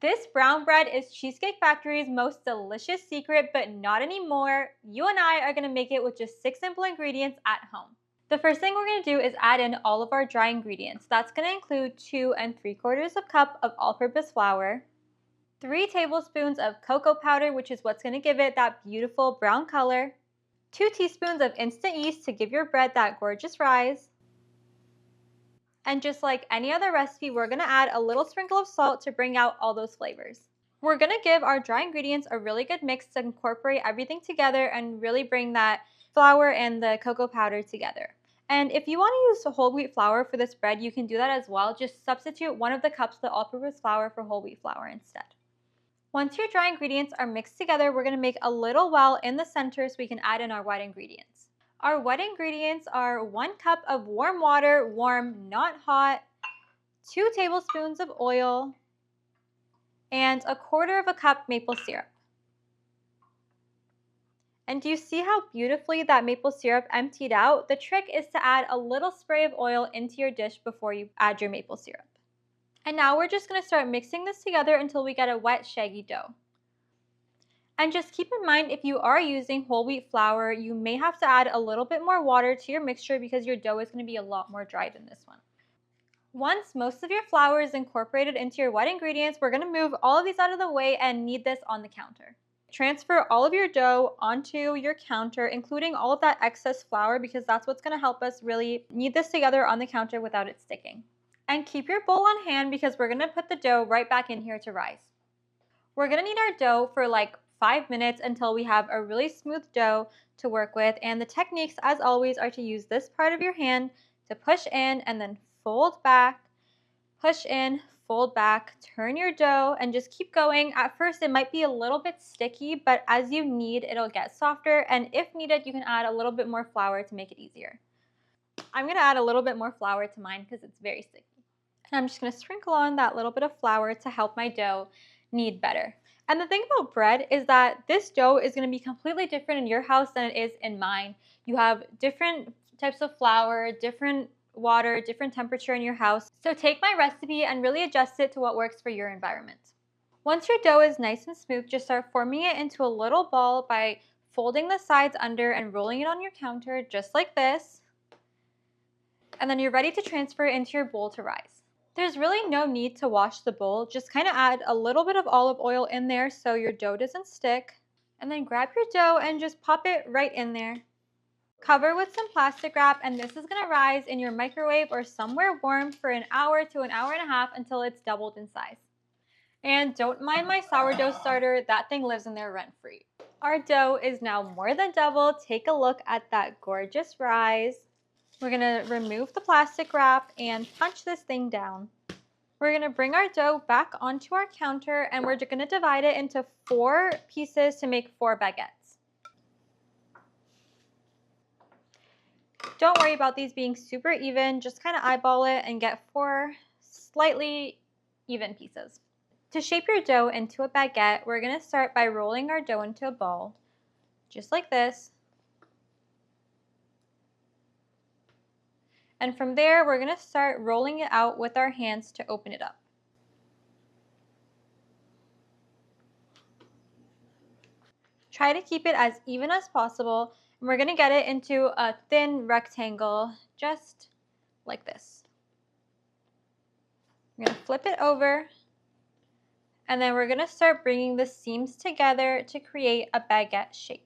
This brown bread is Cheesecake Factory's most delicious secret, but not anymore. You and I are going to make it with just 6 simple ingredients at home. The first thing we're going to do is add in all of our dry ingredients. That's going to include 2 3/4 cup of all-purpose flour, 3 tablespoons of cocoa powder, which is what's going to give it that beautiful brown color, 2 teaspoons of instant yeast to give your bread that gorgeous rise, and just like any other recipe, we're going to add a little sprinkle of salt to bring out all those flavors. We're going to give our dry ingredients a really good mix to incorporate everything together and really bring that flour and the cocoa powder together. And if you want to use whole wheat flour for this bread, you can do that as well. Just substitute 1 of the cups of the all-purpose flour for whole wheat flour instead. Once your dry ingredients are mixed together, we're going to make a little well in the center so we can add in our wet ingredients. Our wet ingredients are 1 cup of warm water, warm, not hot, 2 tablespoons of oil, and 1/4 cup maple syrup. And do you see how beautifully that maple syrup emptied out? The trick is to add a little spray of oil into your dish before you add your maple syrup. And now we're just going to start mixing this together until we get a wet, shaggy dough. And just keep in mind, if you are using whole wheat flour, you may have to add a little bit more water to your mixture because your dough is going to be a lot more dry than this one. Once most of your flour is incorporated into your wet ingredients, we're going to move all of these out of the way and knead this on the counter. Transfer all of your dough onto your counter, including all of that excess flour, because that's what's going to help us really knead this together on the counter without it sticking. And keep your bowl on hand because we're going to put the dough right back in here to rise. We're going to knead our dough for like 5 minutes until we have a really smooth dough to work with. And the techniques, as always, are to use this part of your hand to push in and then fold back, push in, fold back, turn your dough, and just keep going. At first, it might be a little bit sticky, but as you knead, it'll get softer. And if needed, you can add a little bit more flour to make it easier. I'm going to add a little bit more flour to mine because it's very sticky. And I'm just going to sprinkle on that little bit of flour to help my dough knead better. And the thing about bread is that this dough is going to be completely different in your house than it is in mine. You have different types of flour, different water, different temperature in your house. So take my recipe and really adjust it to what works for your environment. Once your dough is nice and smooth, just start forming it into a little ball by folding the sides under and rolling it on your counter just like this. And then you're ready to transfer it into your bowl to rise. There's really no need to wash the bowl. Just kind of add a little bit of olive oil in there so your dough doesn't stick. And then grab your dough and just pop it right in there. Cover with some plastic wrap, and this is going to rise in your microwave or somewhere warm for an hour to an hour and a half until it's doubled in size. And don't mind my sourdough starter, that thing lives in there rent-free. Our dough is now more than doubled. Take a look at that gorgeous rise. We're going to remove the plastic wrap and punch this thing down. We're going to bring our dough back onto our counter, and we're going to divide it into 4 pieces to make 4 baguettes. Don't worry about these being super even, just kind of eyeball it and get 4 slightly even pieces. To shape your dough into a baguette, we're going to start by rolling our dough into a ball, just like this. And from there, we're going to start rolling it out with our hands to open it up. Try to keep it as even as possible, and we're going to get it into a thin rectangle, just like this. We're going to flip it over, and then we're going to start bringing the seams together to create a baguette shape.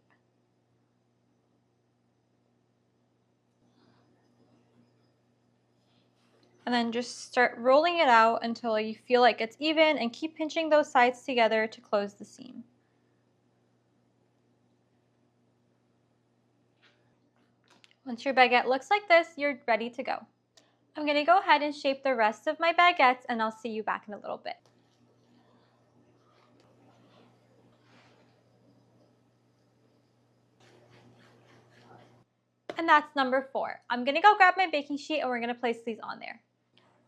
And then just start rolling it out until you feel like it's even, and keep pinching those sides together to close the seam. Once your baguette looks like this, you're ready to go. I'm going to go ahead and shape the rest of my baguettes, and I'll see you back in a little bit. And that's number 4. I'm going to go grab my baking sheet and we're going to place these on there.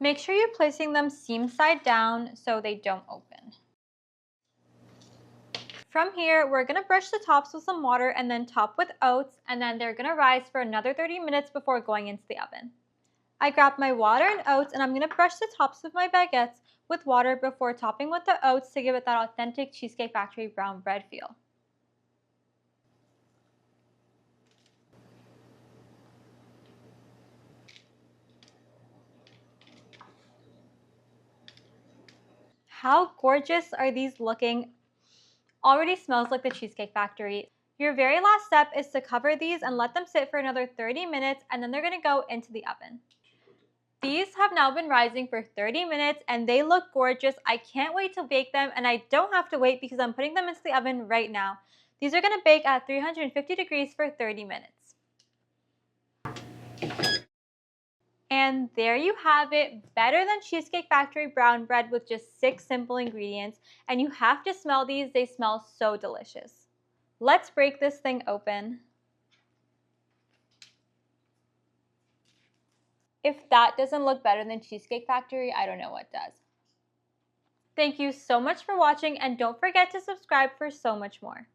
Make sure you're placing them seam side down so they don't open. From here, we're going to brush the tops with some water and then top with oats, and then they're going to rise for another 30 minutes before going into the oven. I grabbed my water and oats, and I'm going to brush the tops of my baguettes with water before topping with the oats to give it that authentic Cheesecake Factory brown bread feel. How gorgeous are these looking? Already smells like the Cheesecake Factory. Your very last step is to cover these and let them sit for another 30 minutes, and then they're going to go into the oven. These have now been rising for 30 minutes and they look gorgeous. I can't wait to bake them, and I don't have to wait because I'm putting them into the oven right now. These are going to bake at 350 degrees for 30 minutes. And there you have it, better than Cheesecake Factory brown bread with just 6 simple ingredients. And you have to smell these, they smell so delicious. Let's break this thing open. If that doesn't look better than Cheesecake Factory, I don't know what does. Thank you so much for watching, and don't forget to subscribe for so much more.